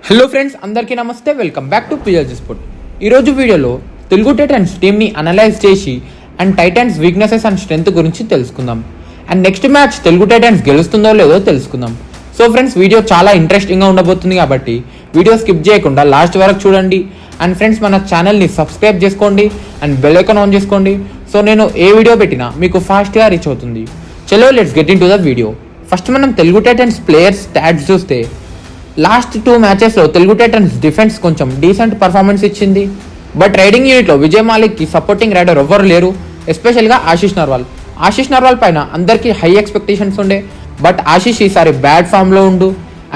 Hello friends, అందరికీ నమస్తే. Welcome back to PLG sport. ఈరోజు వీడియోలో తెలుగు టైటన్స్ టీమ్ని అనలైజ్ చేసి and Titans weaknesses and strength గురించి తెలుసుకుందాం. And next match Telugu Titans గెలుస్తుందో లేదో తెలుసుకుందాం. సో ఫ్రెండ్స్, వీడియో చాలా ఇంట్రెస్టింగ్గా ఉండబోతుంది కాబట్టి వీడియో స్కిప్ చేయకుండా లాస్ట్ వరకు చూడండి. అండ్ ఫ్రెండ్స్, మన ఛానల్ని సబ్స్క్రైబ్ చేసుకోండి అండ్ బెల్ ఐకాన్ ఆన్ చేసుకోండి. సో నేను ఏ వీడియో పెట్టినా మీకు ఫాస్ట్గా రీచ్ అవుతుంది. చలో let's get in to the video. First మనం తెలుగు టైటన్స్ ప్లేయర్స్ స్టాట్స్ చూస్తే లాస్ట్ 2 మ్యాచెస్లో తెలుగు టైటన్స్ డిఫెన్స్ కొంచెం డీసెంట్ పర్ఫార్మెన్స్ ఇచ్చింది. బట్ రైడింగ్ యూనిట్లో విజయ్ మాలిక్కి సపోర్టింగ్ రైడర్ ఎవ్వరు లేరు, ఎస్పెషల్గా ఆశీష్ నర్వాల్ పైన అందరికీ హై ఎక్స్పెక్టేషన్స్ ఉండే. బట్ ఆశీష్ ఈసారి బ్యాడ్ ఫామ్లో ఉండు.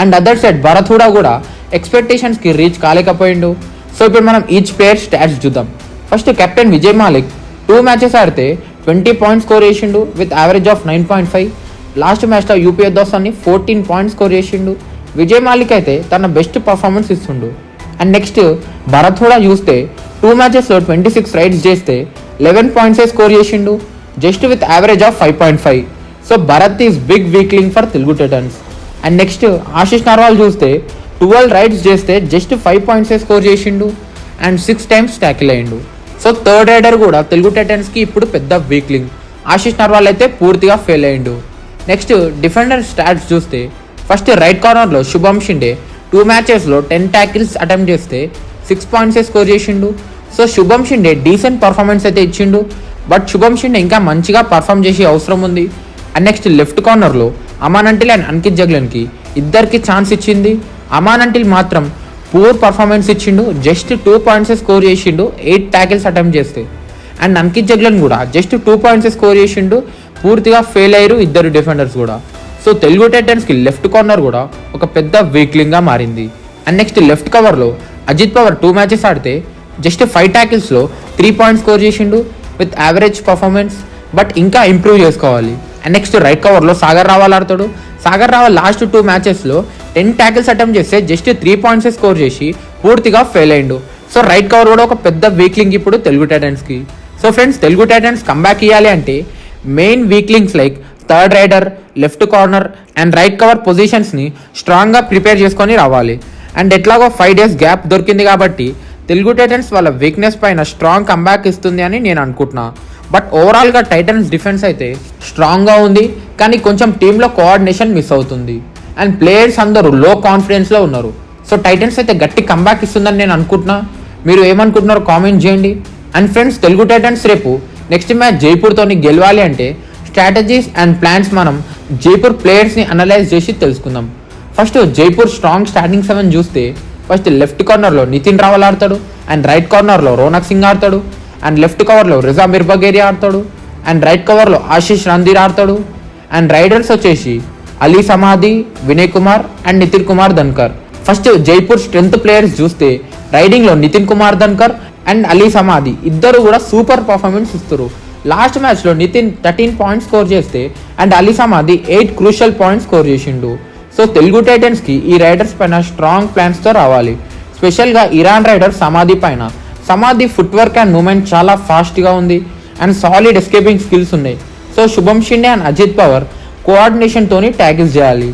అండ్ అదర్ సైడ్ భరత్ కూడా ఎక్స్పెక్టేషన్స్కి రీచ్ కాలేకపోయిండు. సో ఇప్పుడు మనం ఈచ్ ప్లేయర్ స్టాట్స్ చూద్దాం. First captain Vijay Malik 2 matches ఆడితే 20 పాయింట్స్ స్కోర్ చేసిండు విత్ యావరేజ్ ఆఫ్ 9.5. లాస్ట్ మ్యాచ్లో యూపీఏ దోస్తాన్ని 14 పాయింట్స్ స్కోర్ చేసిండు. విజయ్ మాలిక్ అయితే తన బెస్ట్ పర్ఫార్మెన్స్ ఇస్తుండు. అండ్ నెక్స్ట్ భరత్ చూస్తే 2 మ్యాచెస్లో 26 రైడ్స్ చేస్తే 11 పాయింట్సే స్కోర్ చేసిండు just with average of 5.5. So Bharat is big weak link for Telugu Titans. And next Ashish Narwal చూస్తే 12 రైడ్స్ చేస్తే జస్ట్ 5 పాయింట్సే స్కోర్ చేసిండు అండ్ 6 టైమ్స్ ట్యాకిల్ అయ్యిండు. సో థర్డ్ రైడర్ కూడా తెలుగు టైటన్స్కి ఇప్పుడు పెద్ద వీక్లింగ్. ఆశీష్ నర్వాల్ అయితే పూర్తిగా ఫెయిల్ అయ్యిండు. నెక్స్ట్ డిఫెండర్ స్టాట్స్ చూస్తే ఫస్ట్ రైట్ కార్నర్లో శుభం షిండే 2 మ్యాచెస్లో 10 ట్యాకిల్స్ అటెంప్ట్ చేస్తే 6 పాయింట్సే స్కోర్ చేసిండు. So Shubham Shinde decent performance అయితే ఇచ్చిండు. బట్ శుభం షిండే ఇంకా మంచిగా పర్ఫామ్ చేసే అవసరం ఉంది. అండ్ నెక్స్ట్ లెఫ్ట్ కార్నర్లో అమాన్ అంటిల్ అండ్ అంకిత్ జగ్లన్కి ఇద్దరికి ఛాన్స్ ఇచ్చింది. అమాన్ అంటిల్ మాత్రం పూర్ పర్ఫార్మెన్స్ ఇచ్చిండు, జస్ట్ 2 పాయింట్సే స్కోర్ చేసిండు 8 ట్యాకిల్స్ అటెంప్ట్ చేస్తే. అండ్ అంకిత్ జగ్లన్ కూడా జస్ట్ 2 పాయింట్సే స్కోర్ చేసిండు, పూర్తిగా ఫెయిల్ అయ్యారు ఇద్దరు డిఫెండర్స్ కూడా. సో తెలుగు టైటన్స్కి లెఫ్ట్ కార్నర్ కూడా ఒక పెద్ద వీక్లింగ్గా మారింది. అండ్ నెక్స్ట్ లెఫ్ట్ కవర్లో అజిత్ పవర్ 2 మ్యాచెస్ ఆడితే జస్ట్ 5 ట్యాకిల్స్లో 3 పాయింట్స్ స్కోర్ చేసిండు విత్ యావరేజ్ పర్ఫార్మెన్స్. బట్ ఇంకా ఇంప్రూవ్ చేసుకోవాలి. అండ్ నెక్స్ట్ రైట్ కవర్లో సాగర్ రావాల్ ఆడతాడు. సాగర్ రావాల్ లాస్ట్ 2 మ్యాచెస్లో 10 ట్యాకిల్స్ అటెంప్ట్ చేస్తే జస్ట్ 3 పాయింట్సే స్కోర్ చేసి పూర్తిగా ఫెయిల్ అయ్యిండు. సో రైట్ కవర్ కూడా ఒక పెద్ద వీక్లింగ్ ఇప్పుడు తెలుగు టైటన్స్కి. So friends, Telugu Titans comeback ఇవ్వాలి అంటే main weak links like third raider, left corner and right cover పొజిషన్స్ని స్ట్రాంగ్గా ప్రిపేర్ చేసుకొని రావాలి. అండ్ ఎట్లాగో 5 డేస్ గ్యాప్ దొరికింది కాబట్టి తెలుగు టైటన్స్ వాళ్ళ వీక్నెస్ పైన స్ట్రాంగ్ కంబ్యాక్ ఇస్తుంది అని నేను అనుకుంటున్నా. బట్ ఓవరాల్గా టైటన్స్ డిఫెన్స్ అయితే స్ట్రాంగ్గా ఉంది, కానీ కొంచెం టీంలో కోఆర్డినేషన్ మిస్ అవుతుంది. అండ్ ప్లేయర్స్ అందరూ లో కాన్ఫిడెన్స్లో ఉన్నారు. సో టైటన్స్ అయితే గట్టి కంబ్యాక్ ఇస్తుందని నేను అనుకుంటున్నా. మీరు ఏమనుకుంటున్నారో కామెంట్ చేయండి. అండ్ ఫ్రెండ్స్, తెలుగు టైటన్స్ రేపు నెక్స్ట్ మ్యాచ్ జైపూర్తోని గెలవాలి అంటే స్ట్రాటజీస్ అండ్ ప్లాన్స్ మనం జైపూర్ ప్లేయర్స్ని అనలైజ్ చేసి తెలుసుకుందాం. ఫస్ట్ జైపూర్ స్ట్రాంగ్ స్టార్టింగ్ 7 చూస్తే ఫస్ట్ లెఫ్ట్ కార్నర్లో నితిన్ రావల్ ఆడతాడు. అండ్ రైట్ కార్నర్లో రోనక్ సింగ్ ఆడతాడు. అండ్ లెఫ్ట్ కవర్లో రిజా మిర్బగేరి ఆడతాడు. అండ్ రైట్ కవర్లో ఆశీష్ రంధీర్ ఆడతాడు. అండ్ రైడర్స్ వచ్చేసి Ali Samadi, Vinay Kumar and Nitin Kumar Dhankar. First Jaipur strength players చూస్తే రైడింగ్లో Nitin Kumar Dhankar and Ali Samadi ఇద్దరు కూడా సూపర్ పర్ఫార్మెన్స్ ఇస్తారు. లాస్ట్ మ్యాచ్లో నితిన్ 13 పాయింట్స్ స్కోర్ చేస్తే and Ali Samadi 8 crucial points score చేసిండు. సో తెలుగు టైటన్స్కి ఈ రైడర్స్ పైన స్ట్రాంగ్ ప్లాన్స్తో రావాలి. స్పెషల్గా ఇరాన్ రైడర్ సమాధి పైన. సమాధి ఫుట్ వర్క్ అండ్ మూమెంట్ చాలా ఫాస్ట్గా ఉంది అండ్ సాలిడ్ ఎస్కేపింగ్ స్కిల్స్ ఉన్నాయి. సో శుభం షిండే అండ్ అజిత్ పవర్ కోఆర్డినేషన్తోని ట్యాకిల్స్ చేయాలి.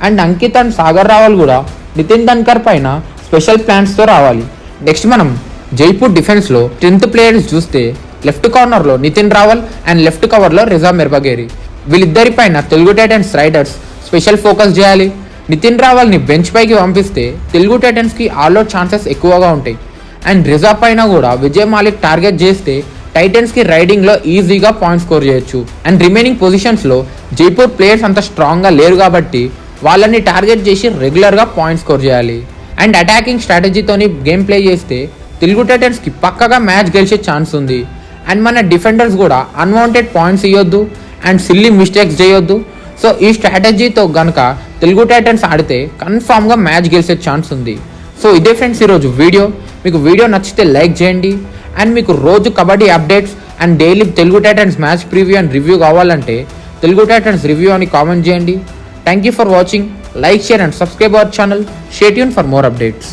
అండ్ అంకిత్ అండ్ సాగర్ రావల్ కూడా నితిన్ ధన్కర్ పైన స్పెషల్ ప్లాన్స్తో రావాలి. నెక్స్ట్ మనం జైపూర్ డిఫెన్స్లో 10th ప్లేయర్స్ చూస్తే లెఫ్ట్ కార్నర్లో నితిన్ రావల్ అండ్ లెఫ్ట్ కవర్లో రిజా మిర్బగేరి. వీళ్ళిద్దరి పైన Telugu Titans riders special focus చేయాలి. నితిన్ రావల్ని బెంచ్ పైకి పంపిస్తే తెలుగు టైటన్స్కి ఆల్అౌట్ ఛాన్సెస్ ఎక్కువగా ఉంటాయి. అండ్ రిజా పైన కూడా విజయ్ మాలిక్ టార్గెట్ చేస్తే టైటన్స్కి రైడింగ్లో ఈజీగా పాయింట్ స్కోర్ చేయొచ్చు. అండ్ రిమైనింగ్ పొజిషన్స్లో జైపూర్ ప్లేయర్స్ అంత స్ట్రాంగ్గా లేరు కాబట్టి వాళ్ళని టార్గెట్ చేసి రెగ్యులర్గా పాయింట్ స్కోర్ చేయాలి. అండ్ అటాకింగ్ స్ట్రాటజీతోని గేమ్ ప్లే చేస్తే తెలుగు టైటన్స్కి పక్కగా మ్యాచ్ గెలిచే ఛాన్స్ ఉంది. అండ్ మన డిఫెండర్స్ కూడా అన్వాంటెడ్ పాయింట్స్ ఇవ్వద్దు అండ్ సిల్లీ మిస్టేక్స్ చేయొద్దు. సో ఈ స్ట్రాటజీతో కనుక తెలుగు టైటన్స్ ఆడితే కన్ఫామ్గా మ్యాచ్ గెలిచే ఛాన్స్ ఉంది. సో ఇదే ఫ్రెండ్స్ ఈరోజు వీడియో. మీకు వీడియో నచ్చితే లైక్ చేయండి. అండ్ మీకు రోజు kabaddi updates and daily Telugu Titans match preview and review కావాలంటే తెలుగు టైటన్స్ రివ్యూ అని కామెంట్ చేయండి. Thank you for watching. Like, share and subscribe our channel. Stay tune for more updates.